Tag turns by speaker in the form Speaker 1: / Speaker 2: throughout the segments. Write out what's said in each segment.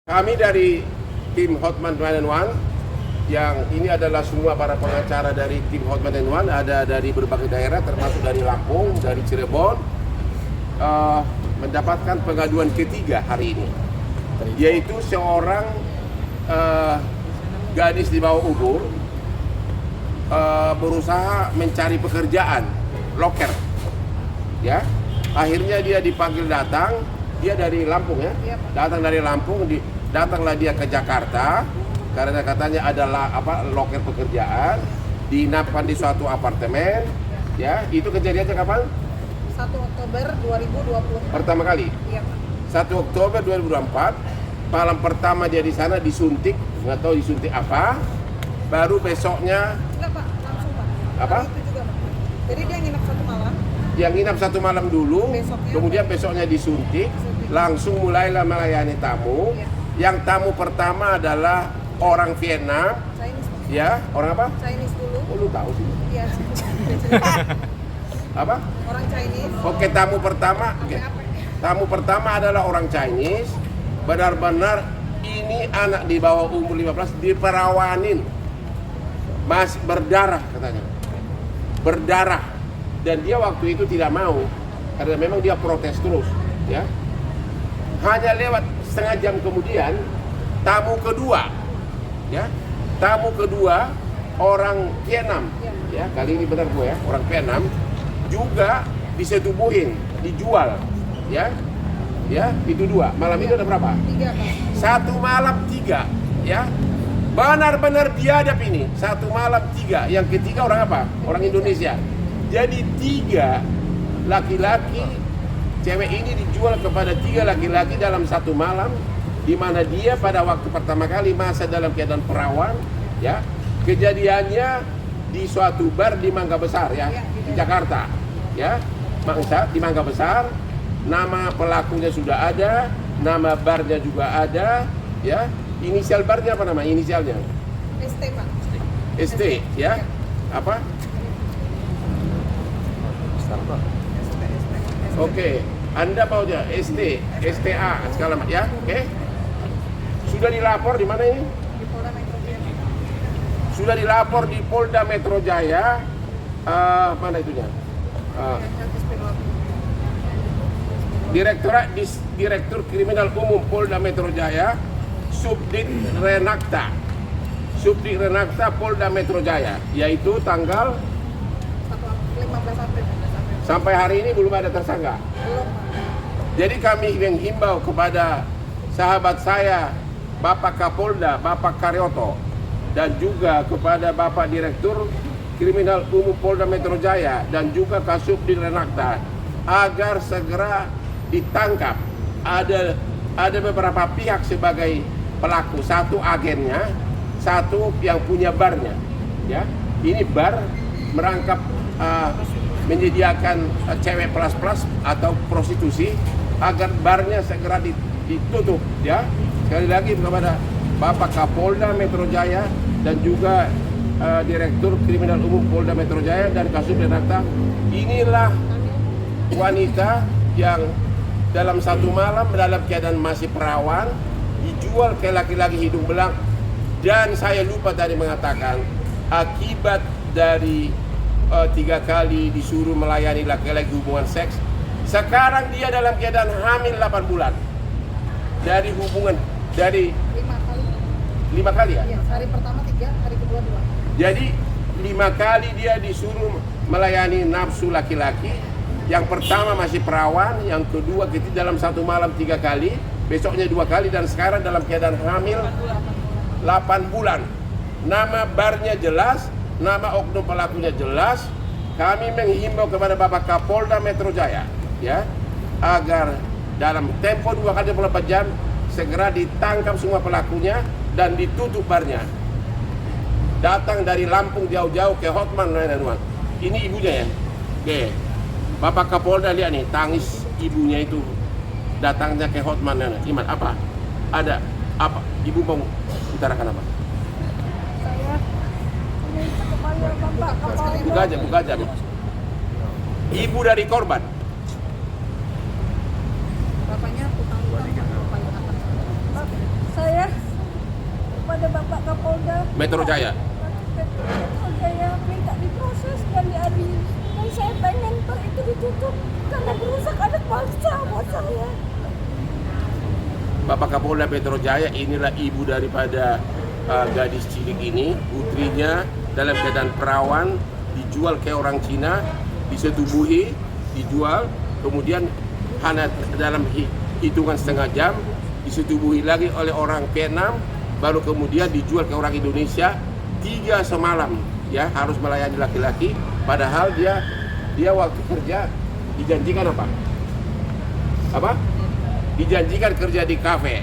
Speaker 1: Kami dari tim Hotman 911 yang ini adalah semua para pengacara dari tim Hotman 911, ada dari berbagai daerah termasuk dari Lampung, dari Cirebon, mendapatkan pengaduan ketiga hari ini, yaitu seorang gadis di bawah umur berusaha mencari pekerjaan loker, ya. Akhirnya dia dipanggil datang, dia dari Lampung ya, datang dari Lampung, datanglah dia ke Jakarta karena katanya adalah loker pekerjaan, diinapkan di suatu apartemen, ya. Itu kejadiannya kapan?
Speaker 2: 1 Oktober 2020.
Speaker 1: Pertama kali?
Speaker 2: Iya, Pak.
Speaker 1: 1 Oktober 2024, malam pertama dia di sana disuntik, nggak tahu disuntik apa. Baru besoknya
Speaker 2: Enggak, Pak, langsung, Pak.
Speaker 1: Apa?
Speaker 2: Itu juga, Pak. Jadi dia nginep 1 malam.
Speaker 1: yang nginap 1 malam dulu,
Speaker 2: Besoknya,
Speaker 1: kemudian besoknya disuntik, langsung mulailah melayani tamu.
Speaker 2: Iya.
Speaker 1: Yang tamu pertama adalah orang Vietnam,
Speaker 2: Chinese, Pak.
Speaker 1: ya, orang apa?
Speaker 2: Chinese dulu.
Speaker 1: Oh, lu tahu sih.
Speaker 2: Iya.
Speaker 1: Apa?
Speaker 2: Orang Chinese.
Speaker 1: Oke, tamu pertama.
Speaker 2: Apa?
Speaker 1: Tamu pertama adalah orang Chinese. Benar-benar ini anak di bawah umur 15 diperawanin. Masih berdarah katanya. Berdarah. Dan dia waktu itu tidak mau karena memang dia protes terus, ya. Hanya lewat setengah jam kemudian tamu kedua, ya. Tamu kedua orang Vietnam, ya. Kali ini benar gue ya, orang Vietnam juga disetubuhin, dijual, ya. Ya, itu 2. Malam itu ada berapa?
Speaker 2: 3, Pak.
Speaker 1: 1 malam 3, ya. Benar-benar biadab ini. 1 malam 3. Yang ketiga orang apa? Orang Indonesia. Jadi 3 laki-laki, cewek ini dijual kepada 3 laki-laki dalam 1 malam, di mana dia pada waktu pertama kali masa dalam keadaan perawan, ya. Kejadiannya di suatu bar di Mangga Besar, ya, di Jakarta, ya. Di Mangga Besar. Nama pelakunya sudah ada, nama barnya juga ada, ya. Inisial barnya apa nama? Inisialnya?
Speaker 2: ST, Pak.
Speaker 1: ST, ya. Apa? Oke, Anda mau aja ST, STA segala macam, ya. Oke. Sudah dilapor di mana ini?
Speaker 2: Di Polda Metro Jaya.
Speaker 1: Sudah dilapor di Polda Metro Jaya. Mana itunya? Direktur Kriminal Umum Polda Metro Jaya, Subdit Renakta Polda Metro Jaya, yaitu tanggal
Speaker 2: 15 April.
Speaker 1: sampai hari ini belum ada tersangka.
Speaker 2: Belum, Pak.
Speaker 1: Jadi kami menghimbau kepada sahabat saya, Bapak Kapolda, Bapak Karyoto, dan juga kepada Bapak Direktur Kriminal Umum Polda Metro Jaya dan juga Kasubdit Renakta agar segera ditangkap. Ada beberapa pihak sebagai pelaku, 1 agennya, 1 yang punya barnya, ya. Ini bar merangkap menyediakan cewek plus atau prostitusi, agar barnya segera ditutup, ya. Sekali lagi kepada Bapak Kapolda Metro Jaya dan juga Direktur Kriminal Umum Polda Metro Jaya dan Kasubdit Renakta, inilah wanita yang dalam 1 malam dalam keadaan masih perawan dijual ke laki-laki hidung belang. Dan saya lupa tadi mengatakan, akibat dari 3 kali disuruh melayani laki-laki hubungan seks, sekarang dia dalam keadaan hamil 8 bulan dari hubungan, dari
Speaker 2: 5 kali.
Speaker 1: 5 kali ya?
Speaker 2: Iya, hari pertama 3, hari kedua 2.
Speaker 1: Jadi 5 kali dia disuruh melayani nafsu laki-laki. Yang pertama masih perawan, yang kedua dalam 1 malam 3 kali, besoknya 2 kali, dan sekarang dalam keadaan hamil 8 bulan. Nama barnya jelas, nama oknum pelakunya jelas. Kami menghimbau kepada Bapak Kapolda Metro Jaya, ya, agar dalam tempo 2 kali 24 jam segera ditangkap semua pelakunya dan ditutup barnya. Datang dari Lampung jauh-jauh ke Hotman 911. Ini ibunya ya. Oke. Bapak Kapolda lihat nih, tangis ibunya itu datangnya ke Hotman 911. Iman, apa? Ada apa? Ibu mau utarakan apa?
Speaker 2: Saya kepala Bapak Kapolda.
Speaker 1: Buka aja. Ibu dari korban.
Speaker 2: Bapaknya tukang paling atas.
Speaker 3: Bapak Kapolda
Speaker 1: Metro Jaya.
Speaker 3: Metro Jaya minta diproses dan diadili. Dan saya pengen Pak itu ditutup karena merusak anak bangsa buat saya.
Speaker 1: Bapak Kapolda Metro Jaya inilah ibu daripada gadis cilik ini, putrinya dalam keadaan perawan, dijual ke orang Cina, disetubuhi, dijual, kemudian hanya dalam hitungan setengah jam disetubuhi lagi oleh orang Vietnam, baru kemudian dijual ke orang Indonesia 3 semalam, ya harus melayani laki-laki, padahal dia waktu kerja dijanjikan apa? Dijanjikan kerja di kafe.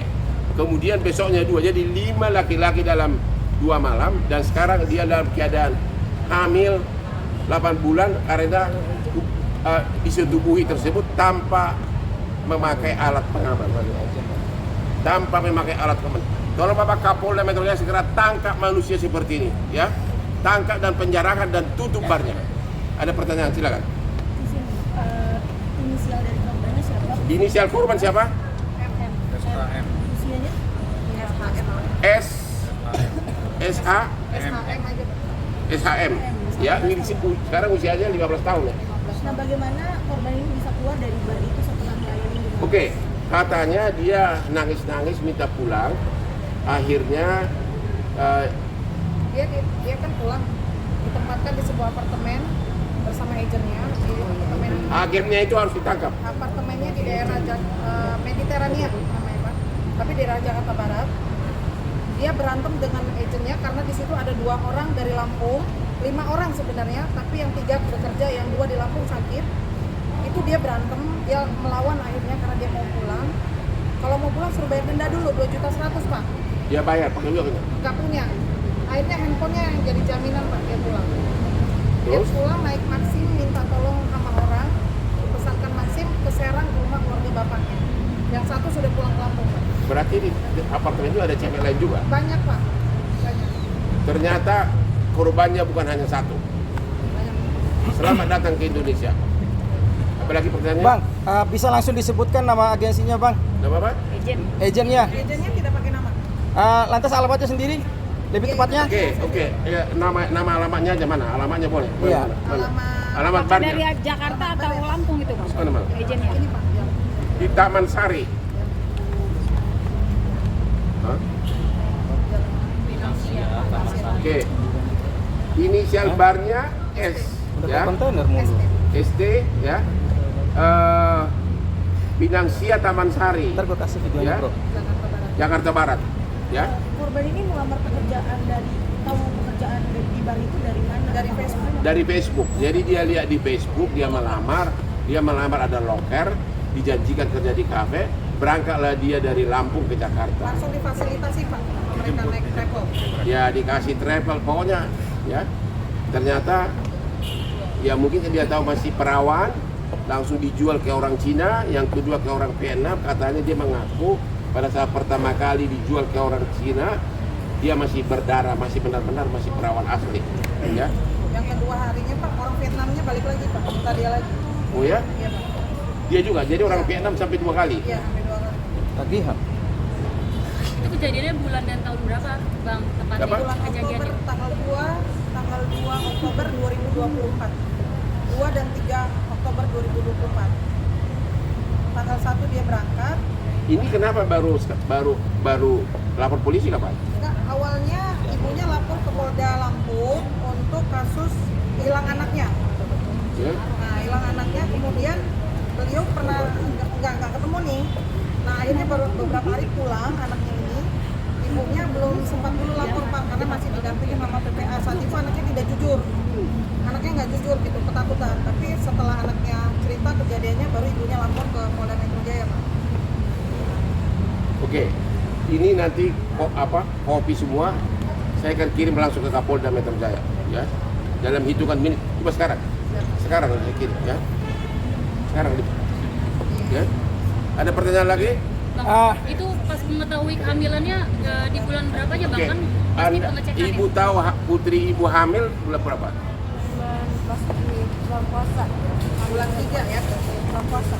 Speaker 1: Kemudian besoknya 2, jadi 5 laki-laki dalam 2 malam, dan sekarang dia dalam keadaan hamil 8 bulan karena disetubuhi tersebut tanpa memakai alat pengaman. Tanpa memakai alat pengaman. Tolong Bapak Kapolda Metro Jaya segera tangkap manusia seperti ini, ya. Tangkap dan penjarakan dan tutup barnya. Ada pertanyaan, silakan.
Speaker 3: Inisial dari korbannya siapa?
Speaker 1: Inisial korban siapa?
Speaker 2: SHM.
Speaker 3: Usianya?
Speaker 1: S SH
Speaker 2: SHM aja.
Speaker 1: SHM. Ya, ini sekarang usianya 15 tahun ya.
Speaker 3: Nah, bagaimana korban ini bisa keluar dari bar itu setelah melayani?
Speaker 1: Oke, katanya dia nangis-nangis minta pulang. Akhirnya
Speaker 2: Dia kan pulang, ditempatkan di sebuah apartemen bersama agennya di apartemen.
Speaker 1: agennya itu harus ditangkap.
Speaker 2: Apartemennya di daerah Mediterania namanya Pak, tapi di daerah Jakarta Barat. Dia berantem dengan agennya karena di situ ada 2 orang dari Lampung, 5 orang sebenarnya, tapi yang 3 bekerja, yang 2 di Lampung sakit. Itu dia berantem, dia melawan akhirnya karena dia mau pulang. Kalau mau pulang suruh bayar denda dulu 2.100.000 Pak.
Speaker 1: Dia bayar pakai uangnya.
Speaker 2: Nggak punya. Akhirnya handphonenya yang jadi jaminan Pak, dia pulang. Dia
Speaker 1: Terus?
Speaker 2: pulang naik Maxim, minta tolong sama orang, dipesankan Maxim ke Serang ke rumah keluarga bapaknya. Yang satu sudah pulang ke Lampung Pak.
Speaker 1: Berarti di apartemen itu ada cewek lain juga.
Speaker 2: Banyak Pak, banyak.
Speaker 1: Ternyata korbannya bukan hanya satu.
Speaker 2: Banyak.
Speaker 1: Selamat datang ke Indonesia. Apalagi pertanyaannya?
Speaker 4: Bang, bisa langsung disebutkan nama agensinya, Bang?
Speaker 1: Nama apa?
Speaker 4: Agennya.
Speaker 2: Agennya tidak pakai nama.
Speaker 4: Lantas alamatnya sendiri? Lebih tepatnya?
Speaker 1: Oke. Ya, nama alamatnya aja mana? Alamatnya boleh.
Speaker 4: Iya.
Speaker 1: Mana?
Speaker 2: Alamat
Speaker 1: Alamat
Speaker 3: Dari
Speaker 1: barnya.
Speaker 3: Jakarta atau Lampung itu, Bang?
Speaker 1: Mana?
Speaker 3: Agennya.
Speaker 2: ini Pak. Ya.
Speaker 1: Di Taman Sari. Hah? Oke. Inisial barnya S,
Speaker 4: Udah
Speaker 1: ya.
Speaker 4: ke kontainer mulu.
Speaker 1: ST, ya. Pinangsia Taman Sari,
Speaker 4: Ntar gue kasih videonya,
Speaker 1: Ya.
Speaker 4: Bro.
Speaker 2: Jakarta Barat.
Speaker 1: Jakarta Barat, ya.
Speaker 3: Korban ini melamar pekerjaan di bar itu dari mana?
Speaker 2: Dari Facebook.
Speaker 1: Dari Facebook. Jadi dia lihat di Facebook, dia melamar ada loker, dijanjikan kerja di kafe, berangkatlah dia dari Lampung ke Jakarta.
Speaker 2: Langsung difasilitasi Pak sama mereka naik travel.
Speaker 1: Ya dikasih travel, pokoknya, ya. Ternyata, ya mungkin dia tahu masih perawan, langsung dijual ke orang Cina, yang kedua ke orang Vietnam. Katanya dia mengaku pada saat pertama kali dijual ke orang Cina, dia masih berdarah, masih benar-benar masih perawan asli, ya.
Speaker 2: Yang kedua harinya Pak, orang Vietnamnya balik lagi Pak, minta dia lagi.
Speaker 1: Oh ya,
Speaker 2: Iya Pak.
Speaker 1: dia juga. Jadi orang Vietnam sampai 2 kali.
Speaker 2: Iya, sampai 2 kali.
Speaker 4: Tagihan.
Speaker 5: Itu kejadiannya bulan dan tahun berapa, Bang? Tepatnya
Speaker 1: Berapa?
Speaker 2: Bulan Oktober
Speaker 5: kejadiannya.
Speaker 2: tanggal 2 Oktober 2024. 2 dan 3 Oktober 2024. Tanggal 1 dia berangkat.
Speaker 1: Ini kenapa baru lapor polisi kapan?
Speaker 2: Enggak, awalnya ibunya lapor ke Polda Lampung untuk kasus hilang anaknya.
Speaker 1: Ya.
Speaker 2: Nah, hilang anaknya, kemudian beliau pernah nggak ketemu nih. Nah, akhirnya baru beberapa hari pulang anaknya ini. Ibunya belum sempat dulu lapor Pak, karena masih didampingi sama PPA. Saat itu anaknya tidak jujur. Anaknya nggak jujur gitu, ketakutan. Tapi setelah anaknya cerita kejadiannya, baru ibunya lapor ke Polda Metro Jaya Pak.
Speaker 1: Oke, ini nanti kopi semua saya akan kirim langsung ke Kapolda Metro Jaya, ya. Dalam hitungan menit. Coba sekarang saya kirim, ya. Sekarang, ya. Ada pertanyaan lagi?
Speaker 5: Bang, itu pas mengetahui kehamilannya di bulan berapa aja, Bang?
Speaker 1: Oke.
Speaker 5: Kan pasti
Speaker 1: Anda,
Speaker 5: pengecekan
Speaker 1: ibu tahu putri ibu hamil bulan berapa?
Speaker 3: Bulan puasa.
Speaker 2: Bulan 3 ya.
Speaker 3: Bulan puasa.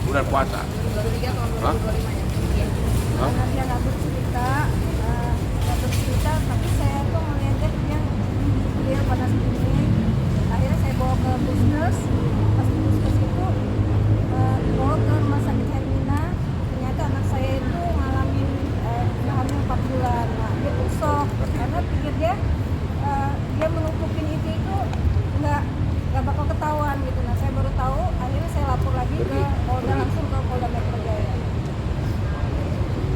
Speaker 1: Bulan puasa.
Speaker 2: Bulan 3 tahun
Speaker 1: Hah?
Speaker 2: 2025 ya.
Speaker 1: Hah?
Speaker 3: Karena dia nggak bercerita saya dia menutupin itu nggak bakal ketahuan gitu. Nah saya baru tahu, akhirnya saya lapor lagi ke Polda, langsung ke Polda Metro Jaya.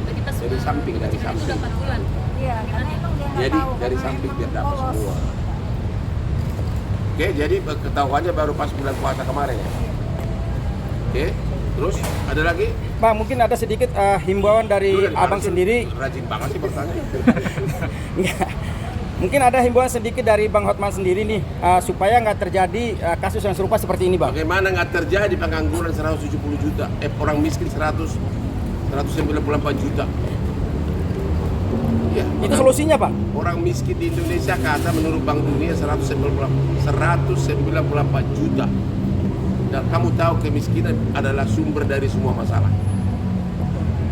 Speaker 5: Berarti pas
Speaker 1: Dari samping, dari
Speaker 5: itu
Speaker 1: samping.
Speaker 5: udah 4 bulan.
Speaker 3: Iya, karena emang dia nggak
Speaker 1: Jadi
Speaker 3: tahu.
Speaker 1: dari
Speaker 3: karena
Speaker 1: samping
Speaker 3: emang
Speaker 1: biar dapat
Speaker 3: polos.
Speaker 1: semua. Oke, jadi ketahuannya baru pas bulan puasa kemarin ya. Oke, terus ada lagi?
Speaker 4: Bang, mungkin ada sedikit himbauan dari
Speaker 1: Lu dari
Speaker 4: abang
Speaker 1: mana sih?
Speaker 4: sendiri.
Speaker 1: Rajin banget sih bertanya.
Speaker 4: Enggak. Mungkin ada himbauan sedikit dari Bang Hotman sendiri nih, supaya nggak terjadi kasus yang serupa seperti ini, Bang.
Speaker 1: Bagaimana nggak terjadi pengangguran 170 juta, orang miskin 194 juta. Ya,
Speaker 4: Itu solusinya, Bang.
Speaker 1: orang miskin di Indonesia kata menurut Bank Dunia 194 juta. Dan kamu tahu kemiskinan adalah sumber dari semua masalah.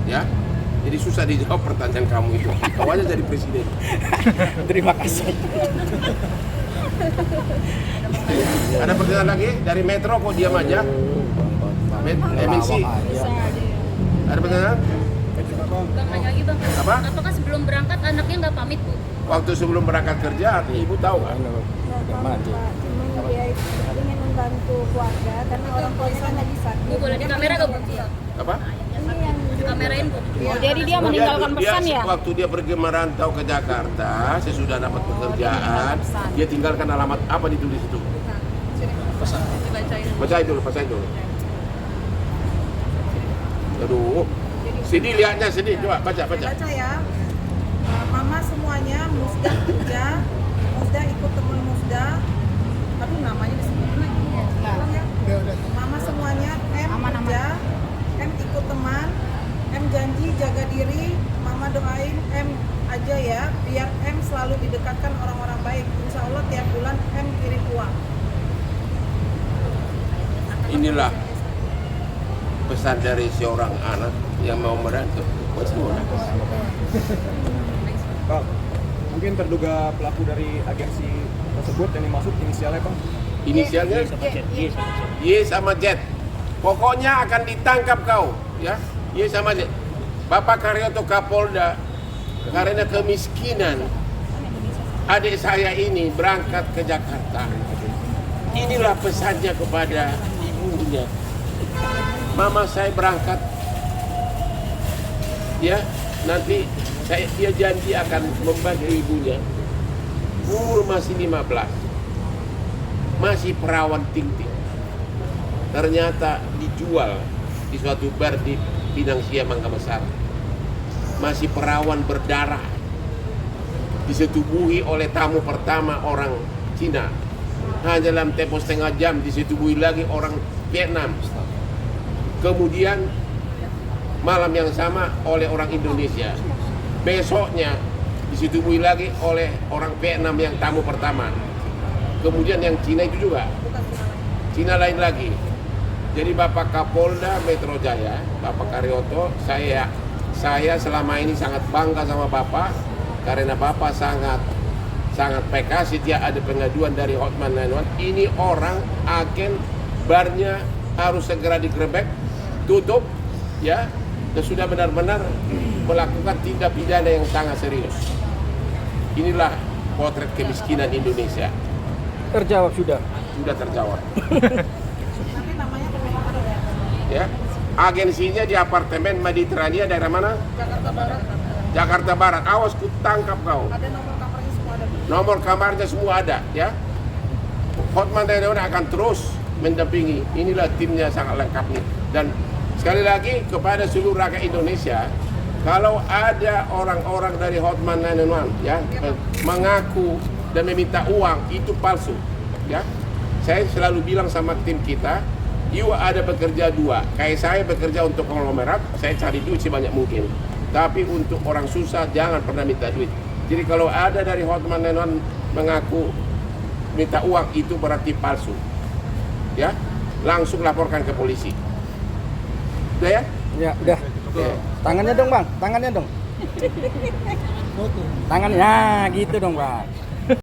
Speaker 1: Ya, jadi susah dijawab pertanyaan kamu itu. Kau aja jadi presiden.
Speaker 4: Terima kasih.
Speaker 1: Ada pertanyaan lagi dari Metro? Kok diam aja? MNC. Ada pertanyaan?
Speaker 5: Bang, nanya lagi bang.
Speaker 1: Apa?
Speaker 5: Apakah sebelum berangkat anaknya nggak pamit bu?
Speaker 1: Waktu sebelum berangkat kerja, ibu tahu kan?
Speaker 3: Nggak pamit, Pak. Cuma dia itu ingin membantu keluarga karena orang tuanya kan lagi sakit.
Speaker 5: Bu boleh di kamera nggak bu?
Speaker 1: Apa?
Speaker 3: Ini yang
Speaker 5: Kamerain bu.
Speaker 2: Oh, jadi dia meninggalkan pesan ya?
Speaker 1: Waktu dia pergi merantau ke Jakarta, sesudah dapat pekerjaan, dia tinggalkan alamat apa ditulis itu? Bacain dulu. Aduh, sedih lihatnya sedih. Coba baca.
Speaker 2: Baca ya. Mama semuanya Musda kerja, Musda ikut teman Musda. Aduh namanya disebutin lagi. Ulang ya. Mama semuanya M kerja, M ikut teman, M janji jaga diri, Mama doain M aja ya, biar M selalu didekatkan orang-orang baik. Insya Allah tiap bulan M kirim uang.
Speaker 1: Inilah pesan dari seorang anak yang mau merantau.
Speaker 6: Bang, mungkin terduga pelaku dari agensi tersebut yang dimaksud inisialnya, Bang?
Speaker 1: Inisialnya Y sama Z. Pokoknya akan ditangkap kau, ya. Y sama Z. Bapak Karyoto Kapolda karena kemiskinan adik saya ini berangkat ke Jakarta. Inilah pesannya kepada ibunya. Mama saya berangkat, ya. Nanti dia janji akan membantu ibunya. Umur masih 15, masih perawan ting-ting. Ternyata dijual di suatu bar di Pinang Sia, Mangga Besar. Masih perawan berdarah, disetubuhi oleh tamu pertama orang Cina. Hanya dalam tempo setengah jam disetubuhi lagi orang Vietnam. Kemudian malam yang sama oleh orang Indonesia. Besoknya disetubuhi lagi oleh orang Vietnam yang tamu pertama. Kemudian yang Cina itu juga. Cina lain lagi. Jadi Bapak Kapolda Metro Jaya, Bapak Karyoto, saya selama ini sangat bangga sama Bapak karena Bapak sangat peka setiap ada pengaduan dari Hotman 911. Ini orang agen barnya harus segera digerebek, tutup, ya. Dan sudah benar-benar melakukan tindak pidana yang sangat serius. Inilah potret kemiskinan Indonesia.
Speaker 4: Terjawab sudah.
Speaker 1: Sudah terjawab.
Speaker 2: Nanti namanya belum ada ya.
Speaker 1: Ya, agensinya di apartemen Mediterania daerah mana?
Speaker 2: Jakarta Barat.
Speaker 1: Jakarta Barat. Awas ku tangkap kau.
Speaker 2: Ada nomor kamarnya semua ada.
Speaker 1: Nomor kamarnya semua ada, ya. Hotman Terawan akan terus mendampingi. Inilah timnya sangat lengkap nih. Dan sekali lagi kepada seluruh rakyat Indonesia, kalau ada orang-orang dari Hotman 911 ya mengaku dan meminta uang, itu palsu, ya. Saya selalu bilang sama tim kita, you ada bekerja dua. Kayak saya bekerja untuk konglomerat, saya cari duit sebanyak mungkin. Tapi untuk orang susah jangan pernah minta duit. Jadi kalau ada dari Hotman 911 mengaku minta uang, itu berarti palsu, ya. Langsung laporkan ke polisi. Udah ya?
Speaker 4: Ya, udah.
Speaker 1: Oke.
Speaker 4: Tangannya dong, Bang. Tangannya dong. Tangannya. Nah, gitu dong, Bang.